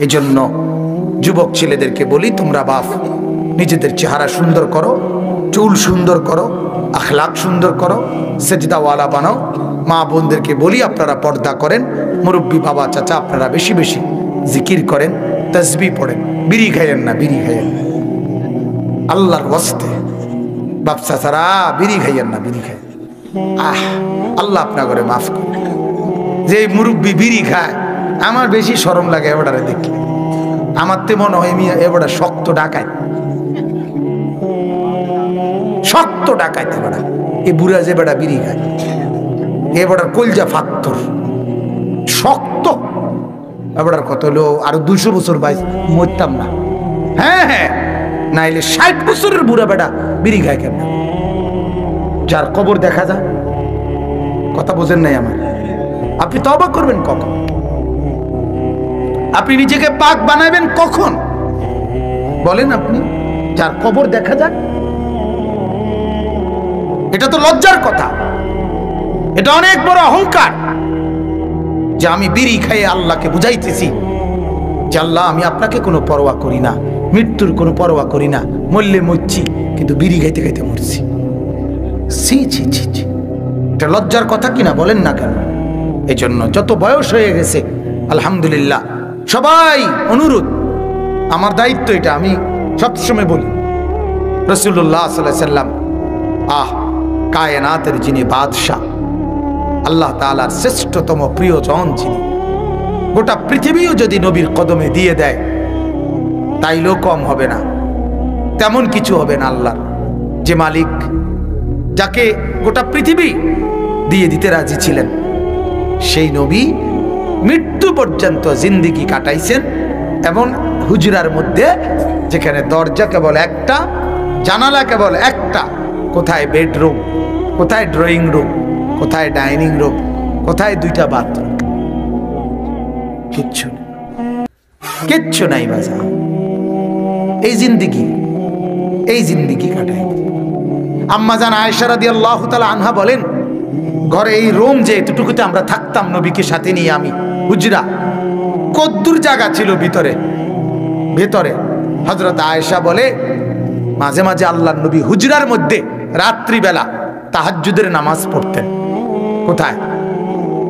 এজন্য যুবক ছেলেদেরকে বলি, তোমরা বাপ নিজেদের চেহারা সুন্দর করো, চুল সুন্দর করো, আখলাক সুন্দর করো, সেজদাওয়ালা বানাও। মা বোনদেরকে বলি আপনারা পর্দা করেন, মুরব্বী বাবা চাচা আপনারা বেশি বেশি জিকির করেন, তাসবিহ পড়েন, বিড়ি খাইয়েন না, বিড়ি খাইয়েন না আল্লাহর ওয়াস্তে। বাপ চাচারা বিড়ি খাইয়েন না, বিড়ি খাইয়েন। আল্লাহ আপনা করে মাফ করে। যে মুরব্বী বিড়ি খায় আমার বেশি শরম লাগে এবারে দেখলে। আমার তো মনে হয় এবারে শক্ত ডাকায়, শক্ত ডাকাইতে বেড়া এই বুড়া যে বেড়া বিড়ি খায় এবারে কলজা ফাত্তর শক্ত। এবার কত হলো আরো 200 বছর বাইশ মরতাম না। হ্যাঁ হ্যাঁ, নাইলে 60 বছরের বুড়া বেড়া বিড়ি খায় কেন? যার কবর দেখা যায়, কথা বোঝেন নাই আমার। আপনি তওবা করবেন কখন? আপনি নিজেকে পাক বানাবেন কখন বলেন? আপনি যার কবর দেখা যায়, এটা তো লজ্জার কথা, এটা অনেক বড় অহংকার যে আমি বিড়ি খাইয়ে আল্লাহকে বুঝাইতেছি যে আল্লাহ আমি আপনাকে কোনো পরোয়া করি না, মৃত্যুর কোনো পরোয়া করি না, মরলে মরছি কিন্তু বিড়ি খাইতে খাইতে মরছি। ছি ছি ছি ছি, এটা লজ্জার কথা কিনা বলেন না কেন? এই জন্য যত বয়স হয়ে গেছে আলহামদুলিল্লাহ, সবাই অনুরোধ, আমার দায়িত্ব এটা, আমি সবসময় বলি রাসূলুল্লাহ সাল্লাল্লাহু আলাইহি সাল্লাম কায়নাতের যিনি বাদশাহ, আল্লাহ তাআলার শ্রেষ্ঠতম প্রিয়জন যিনি, গোটা পৃথিবীও যদি নবীর কদমে দিয়ে দেয় তাইলেও কম হবে না, তেমন কিছু হবে না। আল্লাহর যে মালিক, যাকে গোটা পৃথিবী দিয়ে দিতে রাজি ছিলেন, সেই নবী মৃত্যু পর্যন্ত জিন্দেগি কাটাইছেন। এবং হুজরার মধ্যে যেখানে দরজা কেবল একটা, জানালা কেবল একটা, কোথায় বেডরুম, কোথায় ড্রয়িং রুম, কোথায় ডাইনিং রুম, কোথায় 2টা বাথরুম, কিচ্ছু কিচ্ছু নাই বাজা। এই জিন্দেগি কাটাই। আম্মা জান আয়েশা রাদিয়াল্লাহু তাআলা আনহা বলেন, ঘরে এই রুম যে এতটুকুতে আমরা থাকতাম নবীকে সাথে নিয়ে, আমি হুজরা কদ্দুর জায়গা ছিল ভিতরে ভেতরে। হযরত আয়েশা বলে মাঝে মাঝে আল্লাহর নবী হুজরার মধ্যে রাত্রিবেলা তাহাজ্জুদের নামাজ পড়তেন। কোথায়?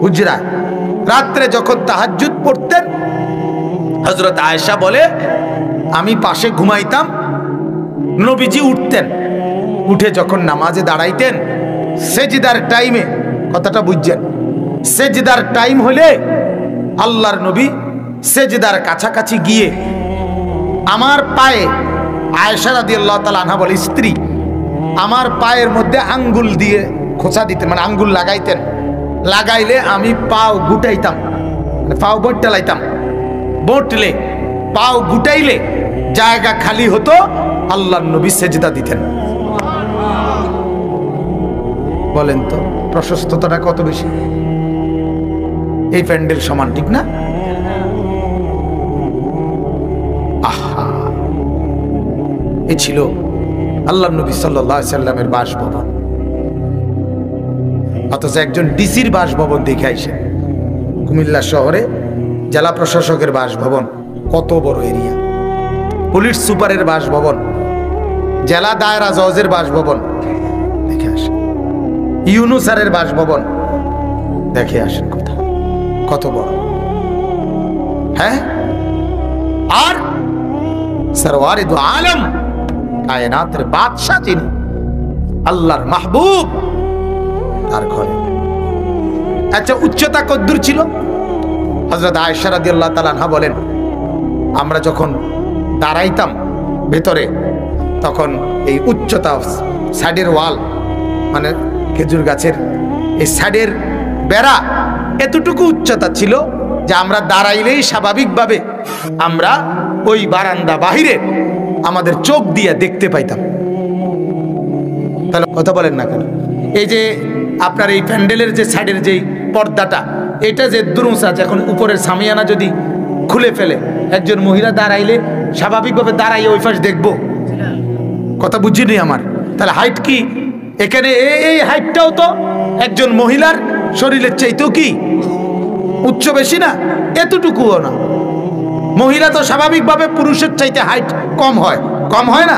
হুজরায়। রাত্রে যখন তাহাজ্জুদ পড়তেন, হযরত আয়েশা বলে আমি পাশে ঘুমাইতাম, নবীজি উঠতেন, উঠে যখন নামাজে দাঁড়াইতেন, সেজদার টাইমে, কথাটা বুঝছেন, সেজদার টাইম হলে আল্লাহর নবী সেজদার কাছাকাছি গিয়ে আমার পায়ে, আয়েশা রাদিয়াল্লাহু তাআলা আনহা বলে স্ত্রী, আমার পায়ের মধ্যে আঙ্গুল দিয়ে খোঁচা দিতেন, মানে আঙ্গুল লাগাইতেন, লাগাইলে আমি পাও গুটাইতাম, পাও বটলাইতাম, বটলে পাও গুটাইলে জায়গা খালি হতো, আল্লাহর নবী সেজদা দিতেন। বলেন তো প্রশস্ততাটা কত বেশি? এই প্যান্ডেল সমান, ঠিক না? আহা, এ ছিল আল্লাহর নবী সাল্লাল্লাহু আলাইহি সাল্লামের বাসভবন। অথচ একজন ডিসির বাসভবন দেখে আইসেন, কুমিল্লা শহরে জেলা প্রশাসকের বাসভবন, কত বড় এরিয়া, পুলিশ সুপারের বাসভবন, জেলা দায়রা জজের বাসভবন দেখে আসেন, ইউনূস স্যারের বাসভবন দেখে আসেন, কথা কত বড়। হ্যাঁ, আর সরওয়ারে দু আলম, কায়নাতের বাদশা যিনি, আল্লাহর মাহবুব, তার ঘরে। আচ্ছা, উচ্চতা কদ্দুর ছিল? হযরত আয়েশা রাদিয়াল্লাহু তাআলা আনহা বলেন, আমরা যখন দাঁড়াইতাম ভেতরে, তখন এই উচ্চতা, সাইডের ওয়াল, মানে খেজুর গাছের এই সাইডের বেড়া এতটুকু উচ্চতা ছিল যে আমরা দাঁড়াইলেই স্বাভাবিকভাবে আমরা ওই বারান্দা বাহিরে আমাদের চোখ দিয়ে দেখতে পাইতাম। তাহলে কথা বলেন না কেন? এই যে আপনার এই প্যান্ডেলের যে সাইডের যেই পর্দাটা, এটা যে দুরুস আছে, এখন উপরের সামিয়ানা যদি খুলে ফেলে, একজন মহিলা দাঁড়াইলে স্বাভাবিকভাবে দাঁড়াইয়ে ওই পাশ দেখবো, কথা বুঝিনি আমার? তাহলে হাইট কি এখানে, এই হাইটটাও তো একজন মহিলার শরীরের চাইতেও কি উচ্চ বেশি না? এতটুকুও না, মহিলা তো স্বাভাবিকভাবে পুরুষের চাইতে হাইট কম হয়, কম হয় না?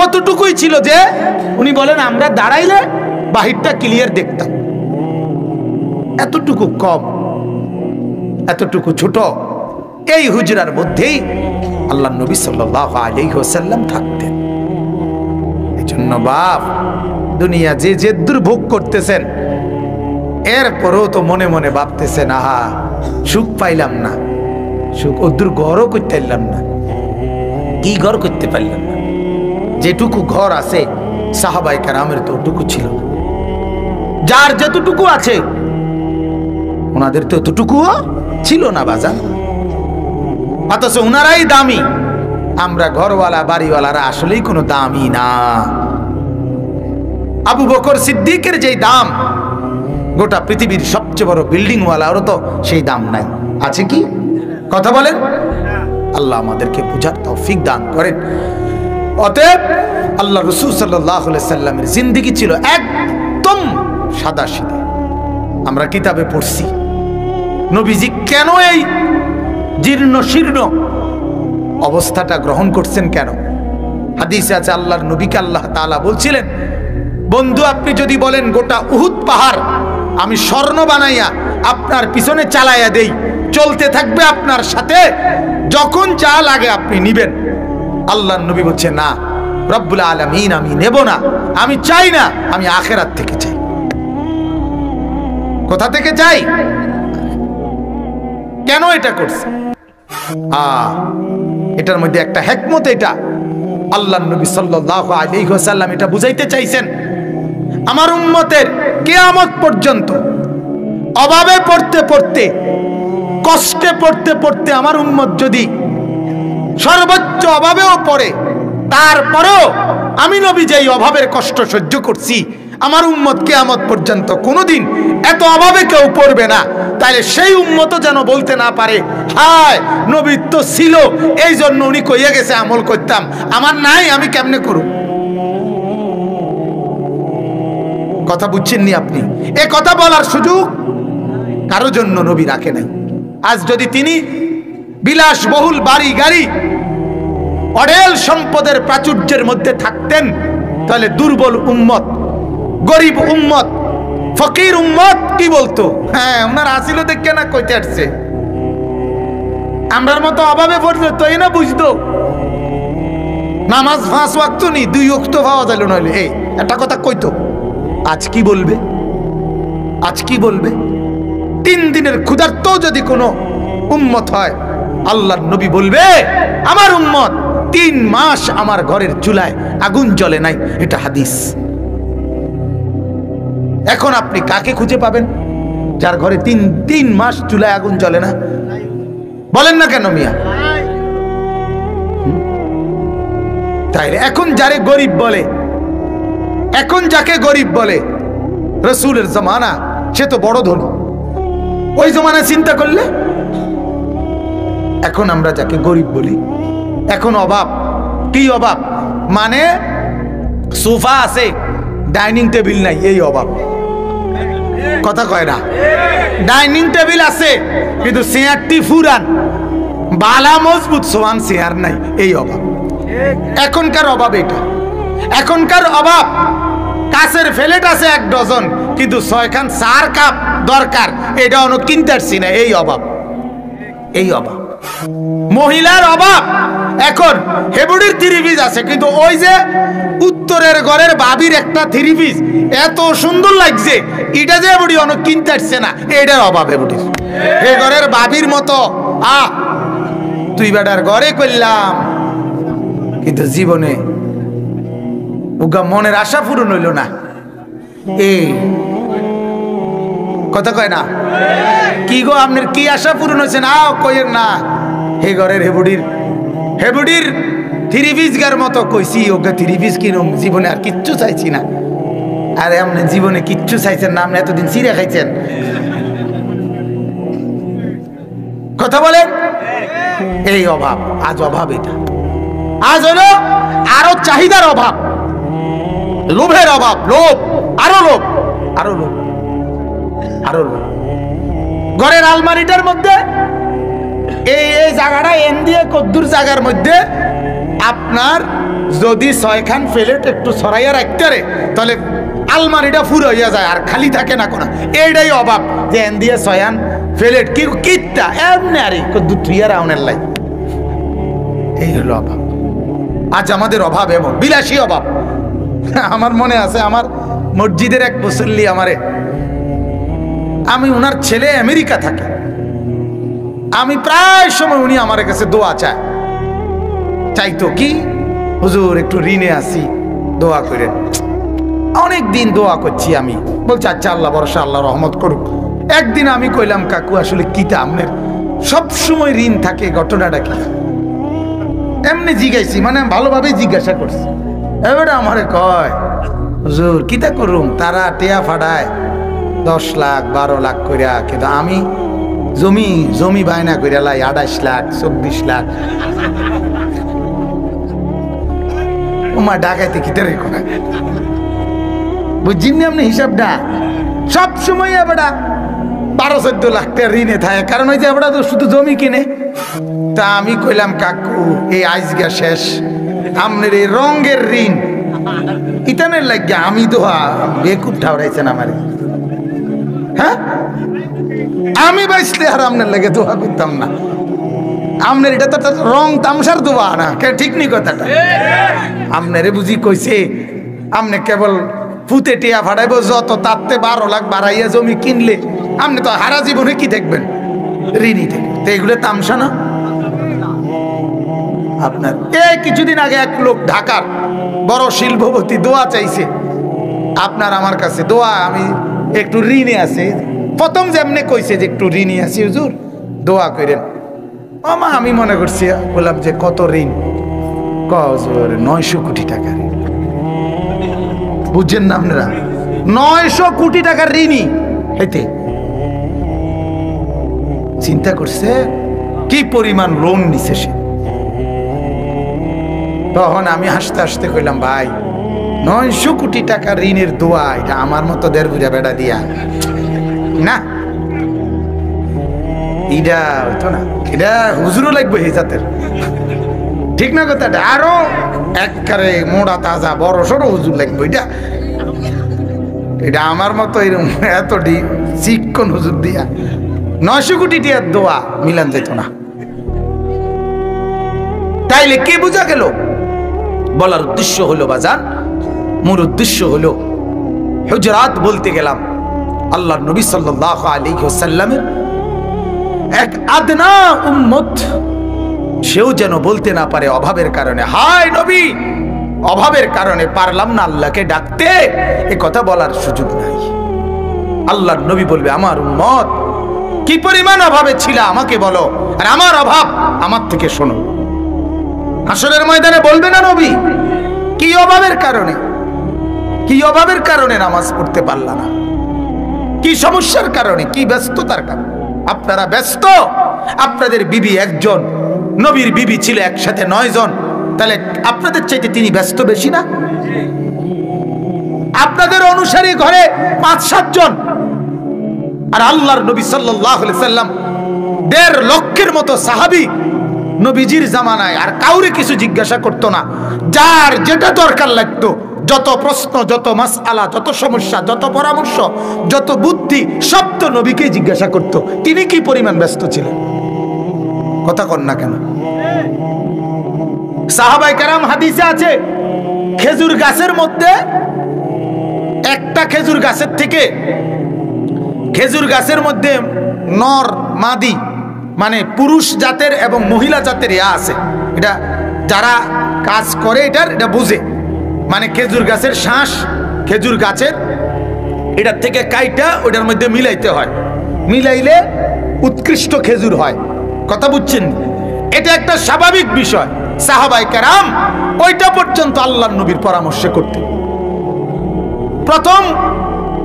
অতটুকুই ছিল যে উনি বলেন আমরা দাঁড়াইলে বাহিরটা ক্লিয়ার দেখতাম। এতটুকু কম, এতটুকু ছোট এই হুজরার মধ্যেই আল্লাহ নবী সাল্লাল্লাহু আলাইহি ওয়াসাল্লাম থাকতেন। এই জন্য বাপ, দুনিয়া যে যে দুর্ভোগ করতেছেন, এরপরও তো মনে মনে ভাবতেছেন আহা সুখ পাইলাম না, সুখ ওদূর ঘরও করতে পারলাম না। কি ঘর করতে পারলাম না? যেটুকু ঘর আছে সাহাবায়ে কেরামের তো ওটুকু ছিল না। যার যতটুকু আছে ওনাদের তো এতটুকুও ছিল না বাজান, অথচ ওনারাই দামি। আমরা ঘরওয়ালা বাড়িওয়ালারা আসলেই কোনো দামি না। আবু বকর সিদ্দিকের যেই দাম, গোটা পৃথিবীর সবচেয়ে বড় বিল্ডিং ওয়ালারও তো সেই দাম নাই। আছে কি? কথা বলেন। আল্লাহ আমাদেরকে বুঝার তৌফিক দান করেন। অতএব আল্লাহ রাসূল সাল্লাল্লাহু আলাইহি সাল্লামের জিন্দেগি ছিল একদম সাদাসিধে। আমরা কিতাবে পড়ছি নবীজি কেন এই জীর্ণ শীর্ণ অবস্থাটা গ্রহণ করছেন, কেন? হাদিসে আছে আল্লাহর নবীকে আল্লাহ তাআলা বলছিলেন, বন্ধু আপনি যদি বলেন গোটা উহুদ পাহাড় আমি স্বর্ণ বানাইয়া আপনার পিছনে চালাইয়া দেই, চলতে থাকবে আপনার সাথে, যখন যা লাগে আপনি নিবেন। আল্লাহর নবী বলছে না রব্বুল আলামিন আমি নেব না, আমি চাই না, আমি আখিরাত থেকে চাই। কোথা থেকে চাই? কেন এটা করছে? এটার মধ্যে একটা হিকমত। এটা আল্লাহর নবী সাল্লাল্লাহু আলাইহি ওয়াসাল্লাম এটা বুঝাইতে চাইছেন, আমার উম্মতের কিয়ামত পর্যন্ত অভাবে পড়তে পড়তে, কষ্টে পড়তে পড়তে আমার উম্মত যদি সর্বোচ্চ অভাবেও পড়ে, তারপরেও আমি নবী যেই অভাবের কষ্ট সহ্য করছি, আমার উম্মত কিয়ামত পর্যন্ত কোনোদিন এত অভাবে কেউ পড়বে না। তাইলে সেই উম্মতও যেন বলতে না পারে হায় নবী তো ছিল এই জন্য উনি কইয়া গেছে আমল করতাম, আমার নাই আমি কেমনে করব? কথা বুঝছেননি আপনি? এ কথা বলার সুযোগ কারো জন্য নবী রাখে নাই। আজ যদি তিনি বিলাসবহুল বাড়ি গাড়ি অঢেল সম্পদের প্রাচুর্যের মধ্যে থাকতেন, তাহলে দুর্বল উম্মত, গরিব উম্মত, ফকির উম্মত কি বলতো? হ্যাঁ ওনার আসিল দেখে না কইতে আসছে, আমরার মতো অভাবে পড়লে তো এই না বুঝতো। নামাজ 5 ওয়াক্ত নি, 2 ওয়াক্ত পাওয়া যাইল নইলে এই একটা কথা কইতো। আজ কি বলবে? আজ কি বলবে? 3 দিনের ক্ষুধার্ত যদি কোনো উম্মত হয়, আল্লাহর নবী বলবে আমার উম্মত 3 মাস আমার ঘরের চুলায় আগুন জ্বলে নাই। এটা হাদিস। এখন আপনি কাকে খুঁজে পাবেন যার ঘরে 3 মাস চুলায় আগুন জ্বলে না? বলেন না কেন মিয়া? তাইলে এখন যারে গরিব বলে, এখন যাকে গরিব বলে, রাসূলের জামানা সে তো বড় ধনী। ওই জমানায় চিন্তা করলে এখন আমরা যাকে গরিব বলি, এখন অভাব। কি অভাব? মানে সোফা আছে, ডাইনিং টেবিল নাই, এই অভাব। কথা কয় না? ডাইনিং টেবিল আছে কিন্তু চেয়ারটি ফুরান, বালা মজবুত সোয়ান চেয়ার নাই, এই অভাব। এখনকার অভাব এটা। এখনকার অভাব কাছের ফ্লেট আছে 1 ডজন কিন্তু 6 খান 4 কাপ দরকার, এটা অন্য কিনতে পারছি না, এই অভাব। এই অভাব। মহিলার অভাব, এখন হেবুড়ির 3 পিস আছে কিন্তু ওই যে উত্তরের ঘরের বাবির একটা 3 পিস এত সুন্দর লাগছে, এটা যে হেবুড়ি অন্য কিনতে পারছে না, এটার অভাব হেবুড়ির। এই ঘরের বাবির মতো তুই বেটার ঘরে করলাম কিন্তু জীবনে ওগা মনের আশা পূরণ হইল না, এই কথা কয় না? কি গো আপনার কি আশা পূরণ হয়েছে? না কইেন না। হে ঘরের হেবুড়ির 3 পিস গার মতো কইছি, ওকে 3 পিস কিনুম, জীবনে আর কিচ্ছু চাইছি না। আরে আপনি জীবনে কিচ্ছু চাইছেন না, আপনি এতদিন চিড়ে খাইছেন। কথা বলেন। এই অভাব, আজ অভাব। এটা আজ হলো আরো চাহিদার অভাব, লোভের অভাব। লোভ, আরো লোভ, আরো লোভ, আরো লোভ। ঘরের আলমারিটার মধ্যে এই এই জায়গাটা এন দিয়ে কদ্দুর জায়গার মধ্যে আপনার যদি 6 খান প্লেট একটু ছড়াইয়া রাখতে রে তাহলে আলমারিটা ফুরো হইয়া যায় আর খালি থাকে না কোনো। এইটাই অভাব যে এন দিয়ে 6 খান প্লেট কি কিটটা এমনি আরে কদ্দুর থুইয়া রাউনের লাই, এই হলো অভাব। আজ আমাদের অভাব এমন বিলাসী অভাব। আমার মনে আছে আমার মসজিদের এক মুসল্লি আমারে, আমি ওনার ছেলে আমেরিকা থাকে, আমি প্রায় সময় উনি আমার কাছে দোয়া চাইতো কি হুজুর একটু ঋণে আসি দোয়া করেন। অনেক দিন দোয়া করছি আমি, বলছি আচ্ছা আল্লাহ ভরসা, আল্লাহ রহমত করুক। একদিন আমি কইলাম কাকু আসলে কিতা আপনার সবসময় ঋণ থাকে, ঘটনাটা কি? এমনি জিজ্ঞাসি, মানে ভালোভাবে জিজ্ঞাসা করছি। এবারে আমারে কয় হুজুর কিতা করুম, তারা টেয়া ফাড়ায় 10 লাখ 12 লাখ কইরা, কিন্তু আমি জমি বায়না কইরা লাই 28 লাখ 24 লাখ। ওমা ডাকাইতে কিতা রে কোনা বুঝছেন না আপনি হিসাবটা? সব সময় এবারে 12-14 লাখ টাকা ঋণে থাকে, কারণ ওই যে এবারে তো শুধু জমি কিনে। তা আমি কইলাম কাকু এই আইজগা শেষ, আপনার এই রঙের ঋণ ইতানের লাগিয়া আমি দোয়া বেকুব ঠাউরাইছেন আমার। হ্যাঁ আমি বাইসলে আর আপনার লাগে দোয়া করতাম না। আপনার এটা তো রং তামসার দোয়া না, ঠিক নি কথাটা? আপনারে বুঝি কইছে আপনি কেবল ফুতে টিয়া ফাটাইব, যত তাতে 12 লাখ বাড়াইয়া জমি কিনলে আপনি তো হারা জীবনে কি দেখবেন? ঋণই দেখবেন। তো এগুলো তামসা না আপনার? এই কিছুদিন আগে এক লোক ঢাকার বড় শিল্পপতি দোয়া চাইছে আপনার আমার কাছে, দোয়া আমি একটু ঋণে আছে। প্রথম যেমনি কইছে যে একটু ঋণে আছি হুজুর দোয়া করেন। মামা আমি মনে করছি, বললাম যে কত ঋণ? হুজুর 900 কোটি টাকা ঋণ। বুঝছেন না আপনারা? 900 কোটি টাকার ঋণই হেতে চিন্তা করছে কি পরিমাণ লোন নিছে সে। তখন আমি হাসতে হাসতে কইলাম ভাই 900 কোটি টাকা ঋণের দোয়া এটা আমার মতো 1.5 বুড়া বেড়া দিয়া না, এটা হইতো না, এটা হুজুরও লাগবে এই জাতের, ঠিক না কথাটা? আরো একবারে মোড়া তাজা বড় সড়ো হুজুর লাগবে। এটা আমার মতো এরকম এত চিকন হুজুর দিয়া 900 কোটি টাকার দোয়া মিলান যেত না। তাইলে কে বোঝা গেল? বলার উদ্দেশ্য হলো বাজান, মূল উদ্দেশ্য হলো হুজরাত বলতে গেলাম আল্লাহর নবী সাল্লাল্লাহু আলাইহি ওয়াসাল্লামের এক আদনা উম্মত, সেও যেন বলতে না পারে অভাবের কারণে, হায় নবী অভাবের কারণে পারলাম না আল্লাহকে ডাকতে, এ কথা বলার সুযোগ নাই। আল্লাহর নবী বলবে আমার উম্মত কি পরিমাণ অভাবে ছিল আমাকে বলো, আর আমার অভাব আমার থেকে শোনো। হাসরের ময়দানে বলবে না নবী কি অভাবের কারণে, কি অভাবের কারণে নামাজ পড়তে পারলা না, কি সমস্যার কারণে, কি ব্যস্ততার কারণে। আপনারা ব্যস্ত, আপনাদের বিবি একজন, নবীর বিবি ছিল একসাথে 9 জন, তাহলে আপনাদের চাইতে তিনি ব্যস্ত বেশি না? আপনাদের অনুসারী ঘরে 5-7 জন, আর আল্লাহর নবী সাল্লাল্লাহু আলাইহি সাল্লাম 1.5 লক্ষের মতো সাহাবী নবীজির জামানায়, আর কাউরে কিছু জিজ্ঞাসা করতো না। যার যেটা দরকার লাগতো, যত প্রশ্ন, যত মাসআলা, যত সমস্যা, যত পরামর্শ, যত বুদ্ধি, সব তো নবীকে জিজ্ঞাসা করতো। তিনি কি পরিমাণ ব্যস্ত ছিলেন, কথা কন না কেন? সাহাবায়ে কেরাম হাদিসে আছে খেজুর গাছের মধ্যে একটা খেজুর গাছের থেকে, খেজুর গাছের মধ্যে নর মাদি মানে পুরুষ জাতের এবং মহিলা জাতের আছে, এটা যারা কাজ করে এটা বুঝে। মানে খেজুর গাছের শ্বাস, খেজুর গাছের এটার থেকে কাইটা ওটার মধ্যে মিলাইতে হয়, মিলাইলে উৎকৃষ্ট খেজুর হয়, কথা বুঝছেন? এটা একটা স্বাভাবিক বিষয়। সাহাবায়ে কেরাম ওইটা পর্যন্ত আল্লাহর নবীর পরামর্শে করতেন।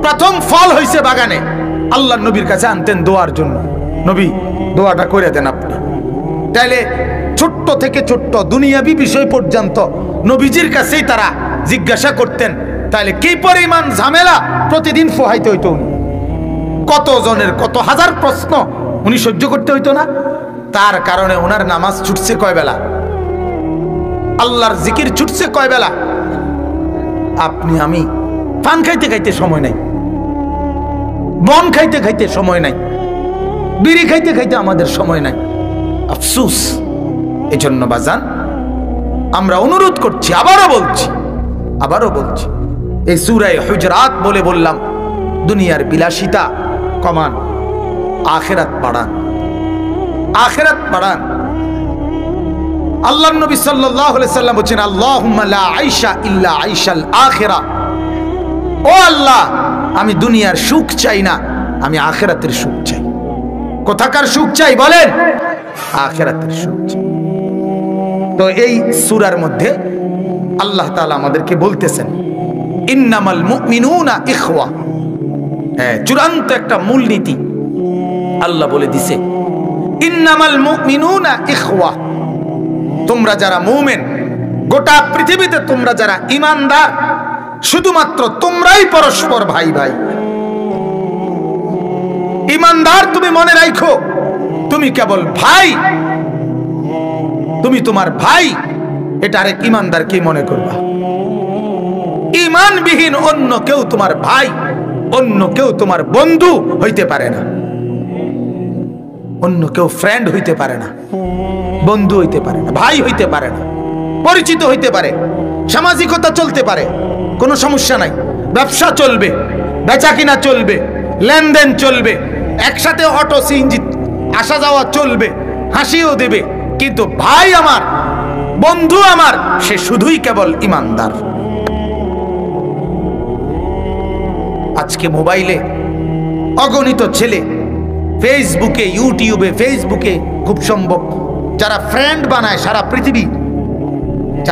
প্রথম ফল হয়েছে বাগানে, আল্লাহর নবীর কাছে আনতেন দোয়ার জন্য, নবী দোয়াটা করে দেন আপনি। তাইলে ছোট্ট থেকে ছোট্ট দুনিয়াবি বিষয় পর্যন্ত নবীজির কাছেই তারা জিজ্ঞাসা করতেন। তাইলে কি পরিমাণ ঝামেলা প্রতিদিন পোহাইতে হইতো, কত জনের কত হাজার প্রশ্ন উনি সহ্য করতে হইতো না? তার কারণে ওনার নামাজ ছুটছে কয় বেলা, আল্লাহর জিকির ছুটছে কয় বেলা। আপনি আমি পান খাইতে খাইতে সময় নাই, বন খাইতে খাইতে সময় নাই, বিড়ি খাইতে খাইতে আমাদের সময় নাই। আফসোস। এজন্য বাজান আমরা অনুরোধ করছি, আবারও বলছি, এই সূরা হুজরাত বলে বললাম, দুনিয়ার বিলাসিতা কমান, আখিরাত বাড়ান। আল্লাহর নবী সাল্লাল্লাহু আলাইহি সাল্লাম বলেছেন, আল্লাহুম্মা লা আইশা ইল্লা আইশাল আখিরা। ও আল্লাহ, আমি দুনিয়ার সুখ চাই না, আমি আখিরাতের সুখ চাই। কোথাকার সুখ চাই বলেন? আখিরাতের সুখ চাই। তো এই সূরার মধ্যে আল্লাহ তাআলা আমাদেরকে বলতেছেন, ইন্নামাল মুমিনুনা ইখওয়া। হ্যাঁ, চূড়ান্ত একটা মূলনীতি আল্লাহ বলে দিছে, ইন্নামাল মুমিনুনা ইখওয়া। তোমরা যারা মুমিন, গোটা পৃথিবীতে তোমরা যারা ঈমানদার, শুধুমাত্র তোমরাই পরস্পর ভাই ভাই। ঈমানদার তুমি মনে রাখো, তুমি কেবল ভাই, তুমি তোমার ভাই, এটা আরেক ঈমানদার কি মনে করবা। ঈমানবিহীন অন্য কেউ তোমার ভাই, অন্য কেউ তোমার বন্ধু হইতে পারে না, অন্য কেউ ফ্রেন্ড হইতে পারে না, বন্ধু হইতে পারে না, ভাই হইতে পারে না। পরিচিত হইতে পারে, সামাজিকতা চলতে পারে, কোনো সমস্যা নাই, ব্যবসা চলবে, বেচা কিনা চলবে, লেনদেন চলবে, একসাথে অটো সিএনজি আসা যাওয়া চলবে, হাসিও দেবে, কিন্তু ভাই আমার, বন্ধু আমার, সে শুধুই কেবল ঈমানদার। আজকে মোবাইলে অগণিত ছেলে ফেসবুকে, ইউটিউবে, ফেসবুকে খুব সম্ভব যারা ফ্রেন্ড বানায় সারা পৃথিবী,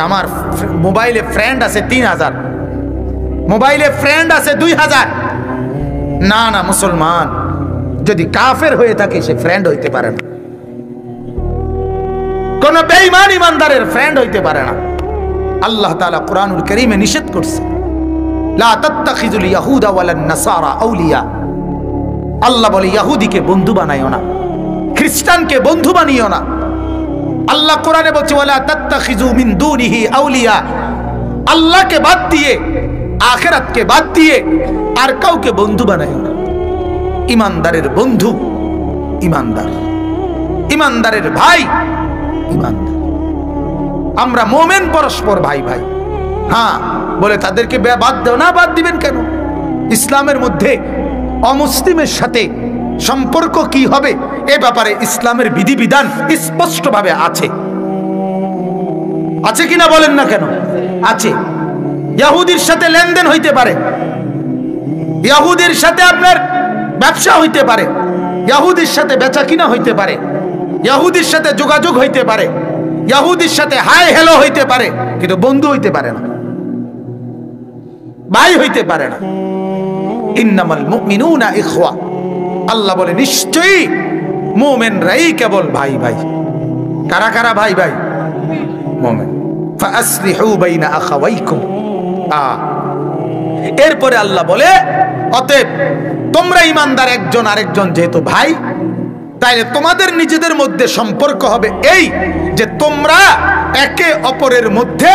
আমার মোবাইলে ফ্রেন্ড আছে 3000, মোবাইলে ফ্রেন্ড আছে 2000। না না, মুসলমান যদি কাফের হয়ে থাকে সে ফ্রেন্ড হইতে পারে না, কোন বেঈমান ইমানদারের ফ্রেন্ড হইতে পারে না। আল্লাহ তাআলা কুরআনুল কারীমে নিষেধ করছে, লা তাত্তাখিযুল ইয়াহুদা ওয়ালান নাসারা আউলিয়া। আল্লাহ বলে ইহুদিকে বন্ধু বানাইও না, খ্রিস্টানকে বন্ধু বানিও না। আল্লাহ কোরআনে বলছে, ওয়ালা তাত্তাখিযু মিন দুনিহি আউলিয়া। আল্লাহকে বাদ দিয়ে, আখিরাতকে বাদ দিয়ে আর কাউকে বন্ধু বানাইও না। ঈমানদারের বন্ধু ঈমানদার, ঈমানদারের ভাই ঈমানদার। আমরা মুমিন, পরস্পর ভাই ভাই। হ্যাঁ, বলে তাদেরকে বাদ দেও না। বাদ দিবেন কেন? ইসলামের মধ্যে অমুসলিমের সাথে সম্পর্ক কি হবে এ ব্যাপারে ইসলামের বিধিবিধান স্পষ্টভাবে আছে। আছে কিনা বলেন না কেন? আছে। ইহুদির সাথে লেনদেন হইতে পারে, ইহুদির সাথে আপনার ব্যবসা হইতে পারে, ইহুদির সাথে বেচা কিনা হইতে পারে, ইহুদির সাথে যোগাযোগ হইতে পারে, ইহুদির সাথে হাই হ্যালো হইতে পারে, কিন্তু বন্ধু হইতে পারে না, ভাই হইতে পারে না। ইন্নামাল মুমিনুনা ইখওয়া। আল্লাহ বলে নিশ্চয়ই মুমিনরাই কেবল ভাই ভাই। কারা কারা ভাই ভাই? মুমিন। ফাআসলিহু বাইনা আখাওয়াইকুম। এরপরে আল্লাহ বলে, অতএব তোমরা ঈমানদার, একজন আরেকজন যেহেতু ভাই, তাইলে তোমাদের নিজেদের মধ্যে সম্পর্ক হবে এই যে তোমরা একে অপরের মধ্যে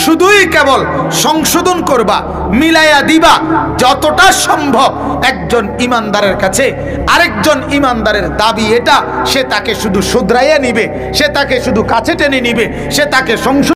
শুধুই কেবল সংশোধন করবা, মিলাইয়া দিবা যতটা সম্ভব। একজন ঈমানদারের কাছে আরেকজন ঈমানদারের দাবি এটা, সে তাকে শুধু শুধরাইয়া নিবে, সে তাকে শুধু কাছে টেনে নিবে, সে তাকে সংশোধন